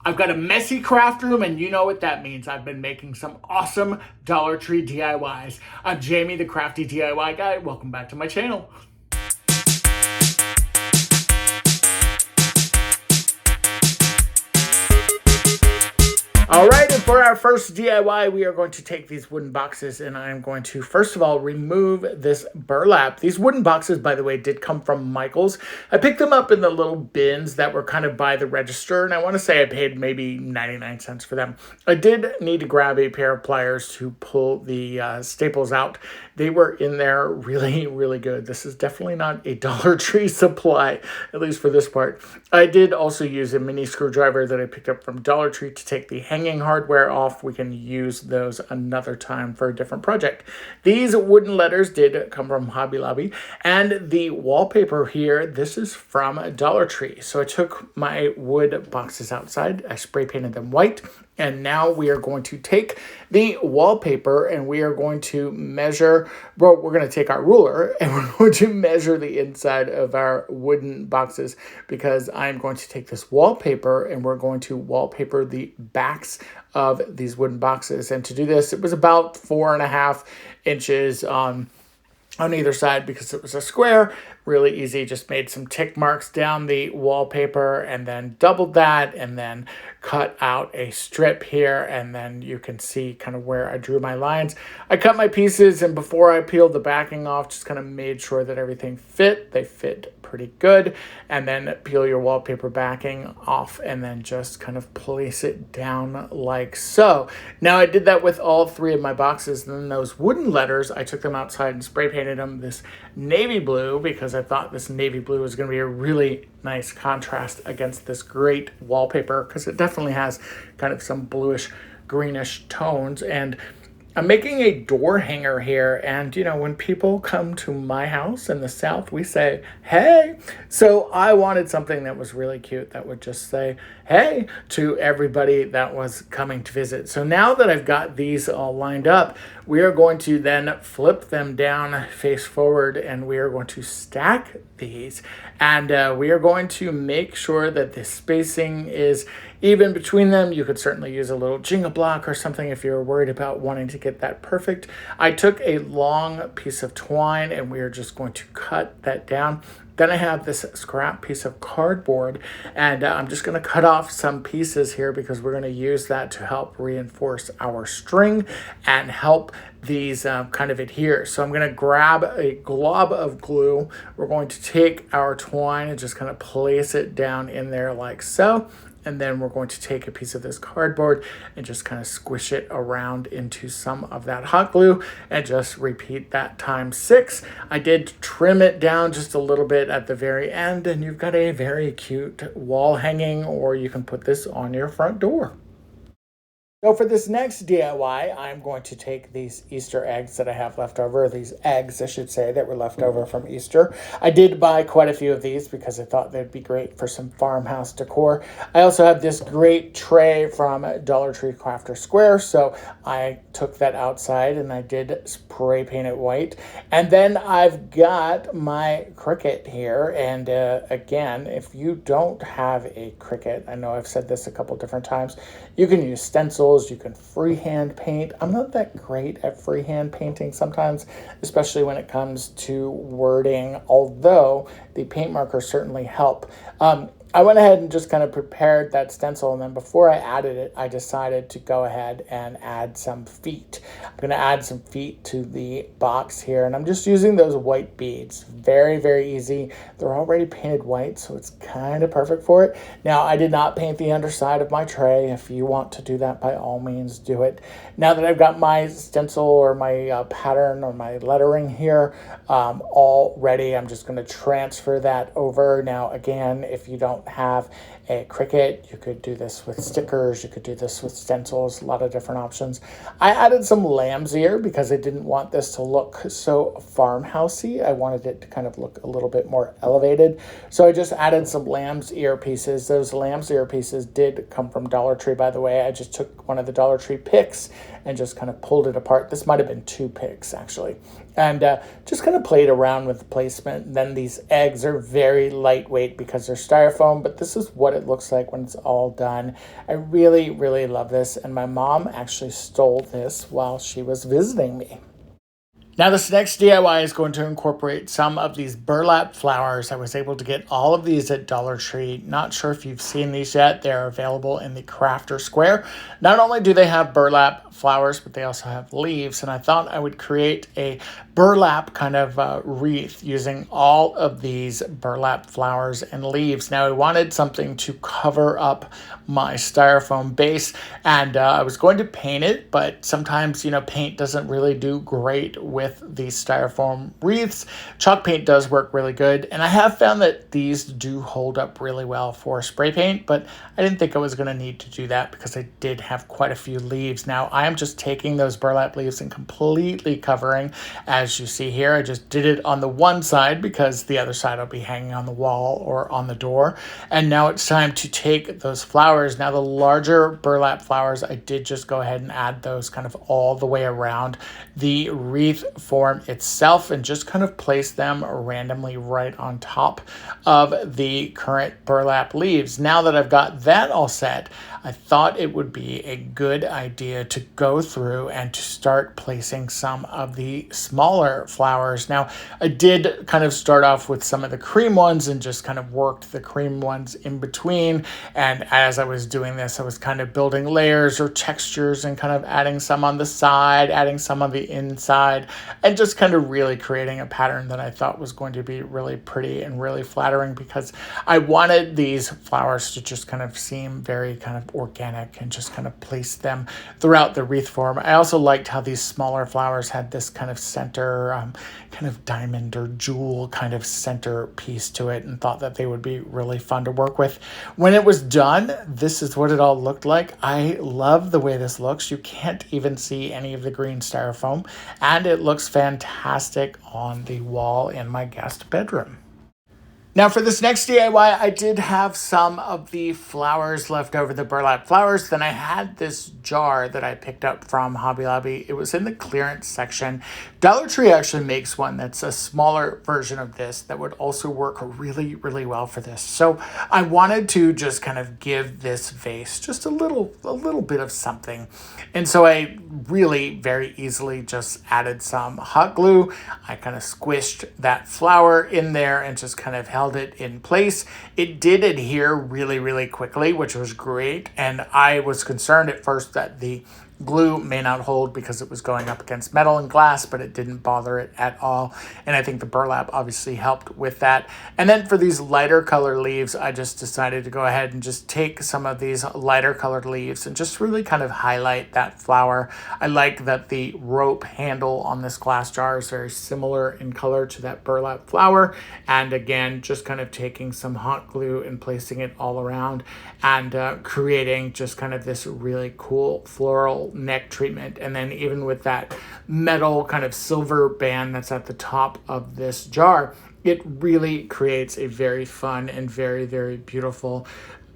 I've got a messy craft room, and you know what that means. I've been making some awesome Dollar Tree DIYs. I'm Jamie, the crafty DIY guy. Welcome back to my channel. All right, and for our first DIY, we are going to take these wooden boxes, and I'm going to, first of all, remove this burlap. These wooden boxes, by the way, did come from Michael's. I picked them up in the little bins that were kind of by the register, and I want to say I paid maybe 99 cents for them. I did need to grab a pair of pliers to pull the staples out. They were in there really, really good. This is definitely not a Dollar Tree supply, at least for this part. I did also use a mini screwdriver that I picked up from Dollar Tree to take the hanging hardware off. We can use those another time for a different project. These wooden letters did come from Hobby Lobby, and the wallpaper here, this is from Dollar Tree. So I took my wood boxes outside, I spray painted them white, and now we are going to take the wallpaper and we are going to measure, well, we're going to take our ruler and we're going to measure the inside of our wooden boxes, because I'm going to take this wallpaper and we're going to wallpaper the backs of these wooden boxes. And to do this, it was about 4.5 inches on either side because it was a square. Really easy, just made some tick marks down the wallpaper and then doubled that and then cut out a strip here, and then you can see kind of where I drew my lines. I cut my pieces, and before I peeled the backing off, just kind of made sure that everything fit. They fit pretty good. And then peel your wallpaper backing off and then just kind of place it down like so. Now I did that with all 3 of my boxes, and then those wooden letters, I took them outside and spray painted them this navy blue because I thought this navy blue was going to be a really nice contrast against this great wallpaper, because it definitely has kind of some bluish greenish tones. And I'm making a door hanger here, and you know, when people come to my house in the South, we say, hey. So I wanted something that was really cute that would just say, hey, to everybody that was coming to visit. So now that I've got these all lined up, we are going to then flip them down face forward, and we are going to stack these, and we are going to make sure that the spacing is even between them. You could certainly use a little Jenga block or something if you're worried about wanting to get that perfect. I took a long piece of twine and we are just going to cut that down. Then I have this scrap piece of cardboard, and I'm just going to cut off some pieces here because we're going to use that to help reinforce our string and help these kind of adhere. So I'm going to grab a glob of glue. We're going to take our twine and just kind of place it down in there like so. And then we're going to take a piece of this cardboard and just kind of squish it around into some of that hot glue and just repeat that times 6. I did trim it down just a little bit at the very end, and you've got a very cute wall hanging, or you can put this on your front door. So for this next DIY, I'm going to take these Easter eggs that I have left over, these eggs, I should say, that were left over from Easter. I did buy quite a few of these because I thought they'd be great for some farmhouse decor. I also have this great tray from Dollar Tree Crafter Square, so I took that outside and I did spray paint it white. And then I've got my Cricut here, and again, if you don't have a Cricut, I know I've said this a couple different times, you can use stencils. You can freehand paint. I'm not that great at freehand painting sometimes, especially when it comes to wording, although the paint markers certainly help. I went ahead and just kind of prepared that stencil, and then before I added it, I decided to go ahead and add some feet. I'm going to add some feet to the box here, and I'm just using those white beads. Very, very easy. They're already painted white, so it's kind of perfect for it. Now, I did not paint the underside of my tray. If you want to do that, by all means, do it. Now that I've got my stencil or my pattern or my lettering here all ready, I'm just going to transfer that over. Now, again, if you don't have a Cricut, you could do this with stickers, you could do this with stencils, a lot of different options. I added some lamb's ear because I didn't want this to look so farmhousey. I wanted it to kind of look a little bit more elevated. So I just added some lamb's ear pieces. Those lamb's ear pieces did come from Dollar Tree, by the way. I just took one of the Dollar Tree picks and just kind of pulled it apart. This might have been 2 picks actually. And just kind of played around with the placement. And then these eggs are very lightweight because they're styrofoam, but this is what it looks like when it's all done. I really, really love this, and my mom actually stole this while she was visiting me. Now this next DIY is going to incorporate some of these burlap flowers. I was able to get all of these at Dollar Tree. Not sure if you've seen these yet. They're available in the crafter square. Not only do they have burlap flowers, but they also have leaves. And I thought I would create a burlap kind of wreath using all of these burlap flowers and leaves. Now I wanted something to cover up my styrofoam base, and I was going to paint it, but sometimes, paint doesn't really do great with these styrofoam wreaths. Chalk paint does work really good, and I have found that these do hold up really well for spray paint, but I didn't think I was going to need to do that because I did have quite a few leaves. Now I am just taking those burlap leaves and completely covering. As you see here, I just did it on the one side because the other side will be hanging on the wall or on the door. And now it's time to take those flowers. Now the larger burlap flowers, I did just go ahead and add those kind of all the way around the wreath form itself and just kind of place them randomly right on top of the current burlap leaves. Now that I've got that all set, I thought it would be a good idea to go through and to start placing some of the smaller flowers. Now, I did kind of start off with some of the cream ones and just kind of worked the cream ones in between. And as I was doing this, I was kind of building layers or textures and kind of adding some on the side, adding some on the inside, and just kind of really creating a pattern that I thought was going to be really pretty and really flattering because I wanted these flowers to just kind of seem very kind of organic and just kind of place them throughout the wreath form. I also liked how these smaller flowers had this kind of center, kind of diamond or jewel kind of center piece to it, and thought that they would be really fun to work with. When it was done, this is what it all looked like. I love the way this looks. You can't even see any of the green styrofoam, and it looks fantastic on the wall in my guest bedroom. Now for this next DIY, I did have some of the flowers left over, the burlap flowers. Then I had this jar that I picked up from Hobby Lobby. It was in the clearance section. Dollar Tree actually makes one that's a smaller version of this that would also work really, really well for this. So I wanted to just kind of give this vase just a little bit of something. And so I really very easily just added some hot glue. I kind of squished that flower in there and just kind of held it in place. It did adhere really, really quickly, which was great. And I was concerned at first that the glue may not hold because it was going up against metal and glass, but it didn't bother it at all. And I think the burlap obviously helped with that. And then for these lighter color leaves, I just decided to go ahead and just take some of these lighter colored leaves and just really kind of highlight that flower. I like that the rope handle on this glass jar is very similar in color to that burlap flower. And again, just kind of taking some hot glue and placing it all around and creating just kind of this really cool floral neck treatment. And then even with that metal kind of silver band that's at the top of this jar, it really creates a very fun and very, very beautiful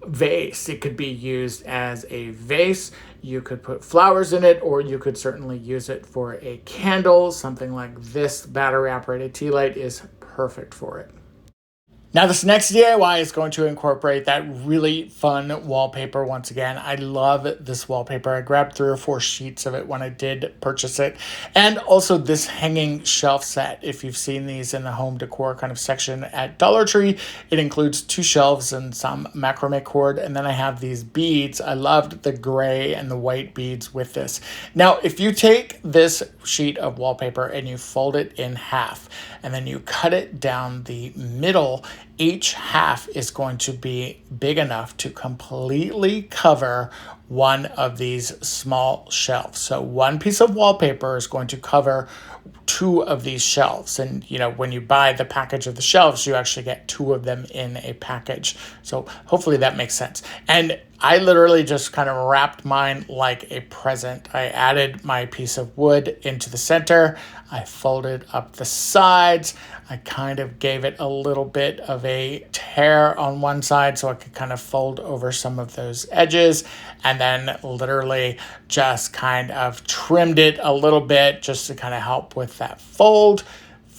vase. It could be used as a vase. You could put flowers in it, or you could certainly use it for a candle. Something like this battery operated tea light is perfect for it. Now this next DIY is going to incorporate that really fun wallpaper once again. I love this wallpaper. I grabbed 3 or 4 sheets of it when I did purchase it. And also this hanging shelf set. If you've seen these in the home decor kind of section at Dollar Tree, it includes 2 shelves and some macrame cord. And then I have these beads. I loved the gray and the white beads with this. Now, if you take this sheet of wallpaper and you fold it in half, and then you cut it down the middle, each half is going to be big enough to completely cover one of these small shelves. So one piece of wallpaper is going to cover 2 of these shelves. And, when you buy the package of the shelves, you actually get 2 of them in a package. So hopefully that makes sense. And I literally just kind of wrapped mine like a present. I added my piece of wood into the center. I folded up the sides. I kind of gave it a little bit of a tear on one side so I could kind of fold over some of those edges, and then literally just kind of trimmed it a little bit just to kind of help with that fold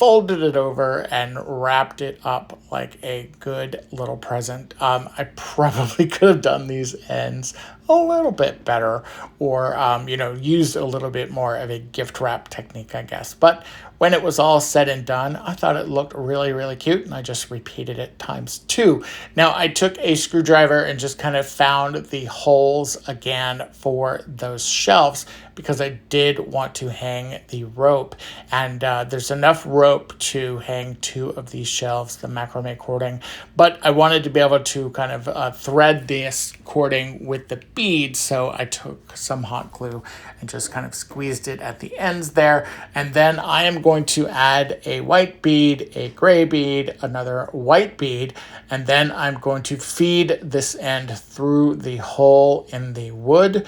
folded it over and wrapped it up like a good little present. I probably could have done these ends a little bit better, or used a little bit more of a gift wrap technique, I guess. But when it was all said and done, I thought it looked really, really cute, and I just repeated it ×2. Now, I took a screwdriver and just kind of found the holes again for those shelves, because I did want to hang the rope, and there's enough rope to hang 2 of these shelves, the macrame cording, but I wanted to be able to kind of thread this cording with the beads, so I took some hot glue and just kind of squeezed it at the ends there, and then I am going to add a white bead, a gray bead, another white bead, and then I'm going to feed this end through the hole in the wood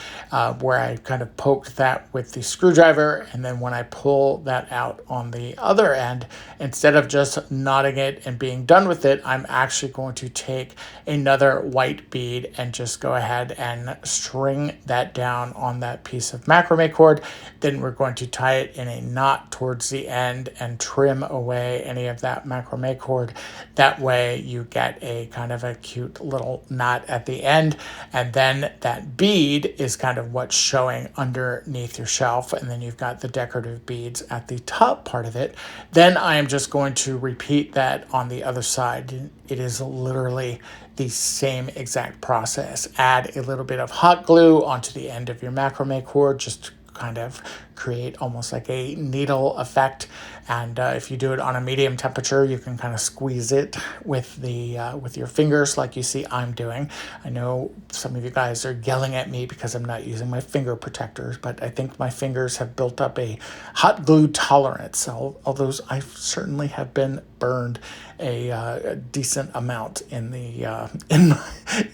where I kind of poked that with the screwdriver, and then when I pull that out on the other end, instead of just knotting it and being done with it, I'm actually going to take another white bead and just go ahead and string that down on that piece of macrame cord. Then we're going to tie it in a knot towards the end and trim away any of that macrame cord. That way you get a kind of a cute little knot at the end, and then that bead is kind of what's showing underneath your shelf, and then you've got the decorative beads at the top part of it. Then I am just going to repeat that on the other side. It is literally the same exact process. Add a little bit of hot glue onto the end of your macrame cord, just to kind of create almost like a needle effect. And if you do it on a medium temperature, you can kind of squeeze it with the with your fingers like you see I'm doing. I know some of you guys are yelling at me because I'm not using my finger protectors, but I think my fingers have built up a hot glue tolerance. So although I certainly have been burned a decent amount in the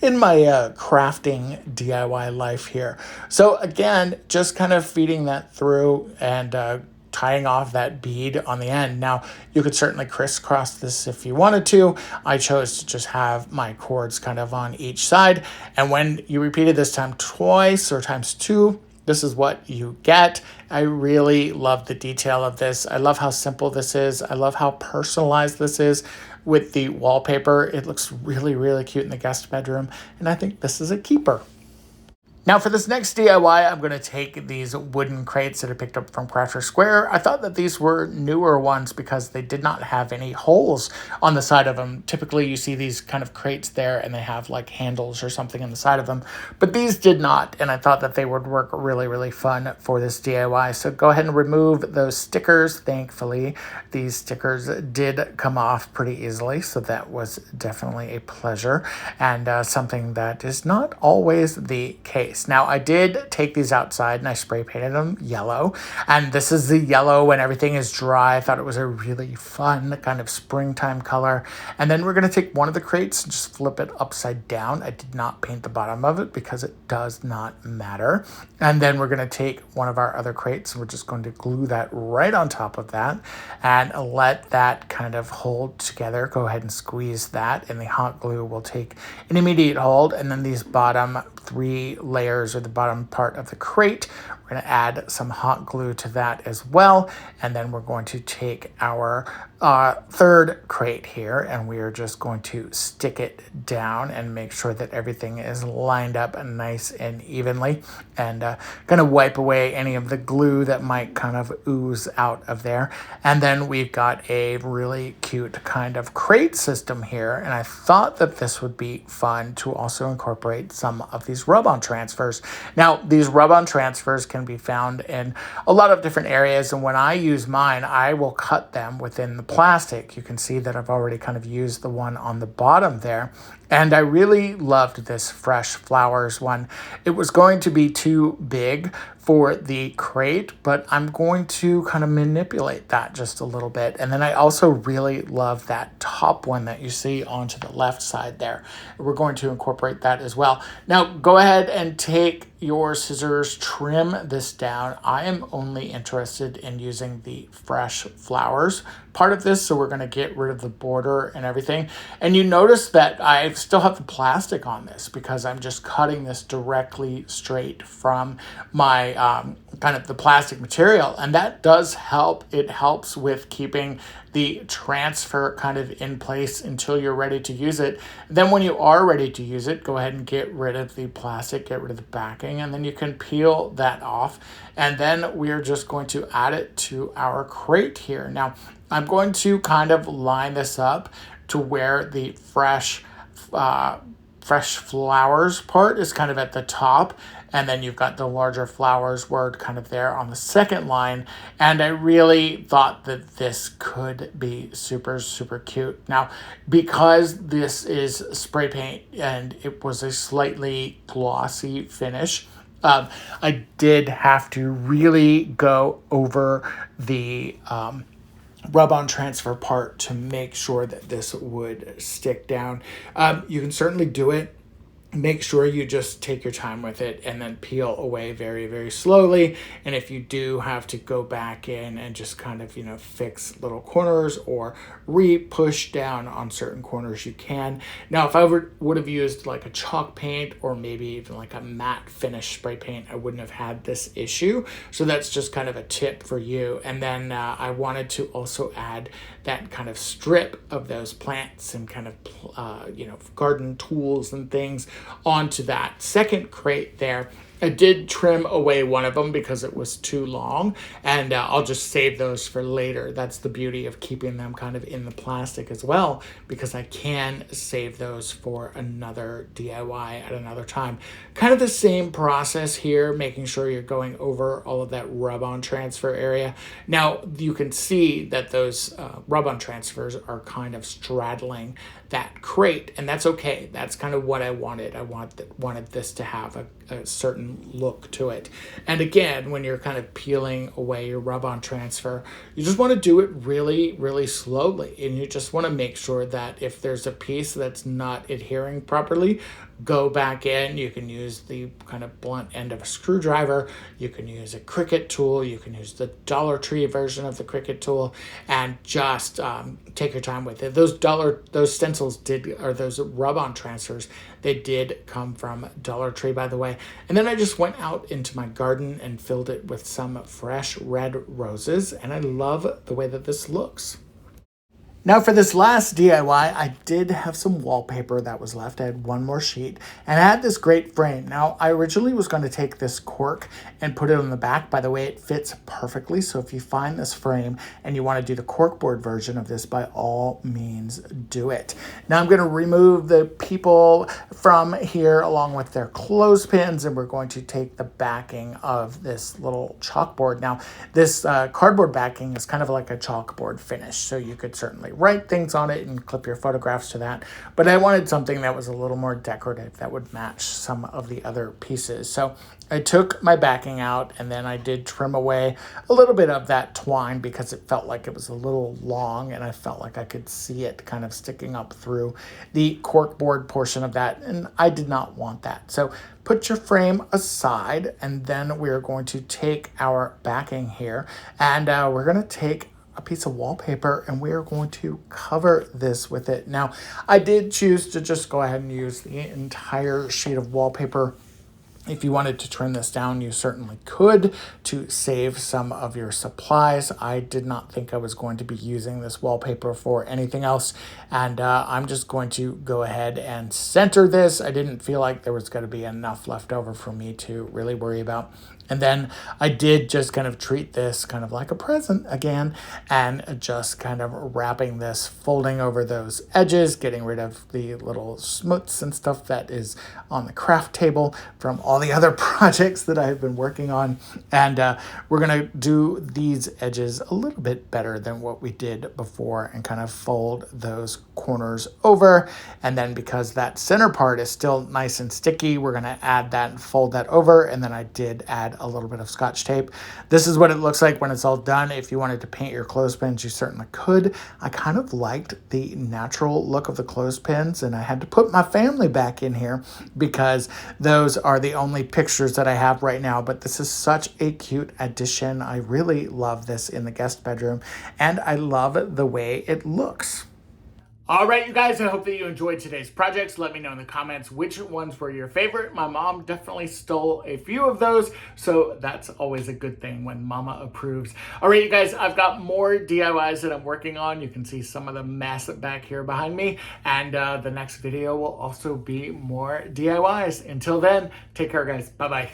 in my crafting DIY life here. So again, just kind of feeding that through and tying off that bead on the end. Now, you could certainly crisscross this if you wanted to. I chose to just have my cords kind of on each side. And when you repeat it this time twice or ×2, this is what you get. I really love the detail of this. I love how simple this is. I love how personalized this is with the wallpaper. It looks really, really cute in the guest bedroom. And I think this is a keeper. Now for this next DIY, I'm going to take these wooden crates that I picked up from Crafter Square. I thought that these were newer ones because they did not have any holes on the side of them. Typically you see these kind of crates there and they have like handles or something on the side of them, but these did not, and I thought that they would work really, really fun for this DIY. So go ahead and remove those stickers. Thankfully, these stickers did come off pretty easily, so that was definitely a pleasure and something that is not always the case. Now, I did take these outside and I spray painted them yellow, and this is the yellow when everything is dry. I thought it was a really fun kind of springtime color. And then we're going to take one of the crates and just flip it upside down. I did not paint the bottom of it because it does not matter. And then we're going to take one of our other crates and we're just going to glue that right on top of that and let that kind of hold together. Go ahead and squeeze that, and the hot glue will take an immediate hold. And then these bottom 3 layers or the bottom part of the crate, we're going to add some hot glue to that as well. And then we're going to take our third crate here and we are just going to stick it down and make sure that everything is lined up nice and evenly, and kind of wipe away any of the glue that might kind of ooze out of there. And then we've got a really cute kind of crate system here, and I thought that this would be fun to also incorporate some of these rub-on transfers. Now, these rub-on transfers can be found in a lot of different areas, and when I use mine, I will cut them within the plastic. You can see that I've already kind of used the one on the bottom there. And I really loved this Fresh Flowers one. It was going to be too big for the crate, but I'm going to kind of manipulate that just a little bit. And then I also really love that top one that you see onto the left side there. We're going to incorporate that as well. Now, go ahead and take your scissors, trim this down. I am only interested in using the fresh flowers part of this, so we're going to get rid of the border and everything. And you notice that I still have the plastic on this because I'm just cutting this directly straight from my kind of the plastic material, and that does help. It helps with keeping the transfer kind of in place until you're ready to use it. Then when you are ready to use it, go ahead and get rid of the plastic, get rid of the backing, and then you can peel that off. And then we're just going to add it to our crate here. Now, I'm going to kind of line this up to where the fresh flowers part is kind of at the top, and then you've got the larger flowers word kind of there on the second line. And I really thought that this could be super, super cute. Now, because this is spray paint and it was a slightly glossy finish, I did have to really go over the rub-on transfer part to make sure that this would stick down. You can certainly do it. Make sure you just take your time with it and then peel away very, very slowly. And if you do have to go back in and just kind of, fix little corners or re-push down on certain corners, you can. Now, if I would have used like a chalk paint or maybe even like a matte finish spray paint, I wouldn't have had this issue. So that's just kind of a tip for you. And then I wanted to also add that kind of strip of those plants and kind of, garden tools and things onto that second crate there. I did trim away one of them because it was too long, and I'll just save those for later. That's the beauty of keeping them kind of in the plastic as well, because I can save those for another DIY at another time. Kind of the same process here, making sure you're going over all of that rub-on transfer area. Now, you can see that those rub-on transfers are kind of straddling that crate, and that's okay. That's kind of what I wanted. I wanted this to have a certain look to it. And again, when you're kind of peeling away your rub-on transfer, you just want to do it really, really slowly. And you just want to make sure that if there's a piece that's not adhering properly, go back in. You can use the kind of blunt end of a screwdriver. You can use a Cricut tool. You can use the Dollar Tree version of the Cricut tool, and just take your time with it. Those stencils those rub-on transfers, they did come from Dollar Tree, by the way. And then I just went out into my garden and filled it with some fresh red roses, and I love the way that this looks. Now for this last DIY, I did have some wallpaper that was left. I had one more sheet, and I had this great frame. Now, I originally was going to take this cork and put it on the back. By the way, it fits perfectly, so if you find this frame and you want to do the corkboard version of this, by all means, do it. Now I'm going to remove the people from here along with their clothespins, and we're going to take the backing of this little chalkboard. Now, this cardboard backing is kind of like a chalkboard finish, so you could certainly write things on it and clip your photographs to that. But I wanted something that was a little more decorative that would match some of the other pieces. So I took my backing out, and then I did trim away a little bit of that twine because it felt like it was a little long, and I felt like I could see it kind of sticking up through the corkboard portion of that, and I did not want that. So put your frame aside, and then we're going to take our backing here, and we're going to take a piece of wallpaper, and we are going to cover this with it. Now, I did choose to just go ahead and use the entire sheet of wallpaper. If you wanted to trim this down, you certainly could to save some of your supplies. I did not think I was going to be using this wallpaper for anything else, and I'm just going to go ahead and center this. I didn't feel like there was going to be enough left over for me to really worry about. And then I did just kind of treat this kind of like a present again, and just kind of wrapping this, folding over those edges, getting rid of the little smuts and stuff that is on the craft table from all the other projects that I've been working on. And we're going to do these edges a little bit better than what we did before and kind of fold those corners over. And then because that center part is still nice and sticky, we're going to add that and fold that over. And then I did add a little bit of Scotch tape. This is what it looks like when it's all done. If you wanted to paint your clothespins, you certainly could. I kind of liked the natural look of the clothespins, and I had to put my family back in here because those are the only pictures that I have right now, but this is such a cute addition. I really love this in the guest bedroom, and I love the way it looks. All right, you guys, I hope that you enjoyed today's projects. Let me know in the comments which ones were your favorite. My mom definitely stole a few of those, so that's always a good thing when mama approves. All right, you guys, I've got more DIYs that I'm working on. You can see some of the mess back here behind me, and the next video will also be more DIYs. Until then, take care, guys. Bye-bye.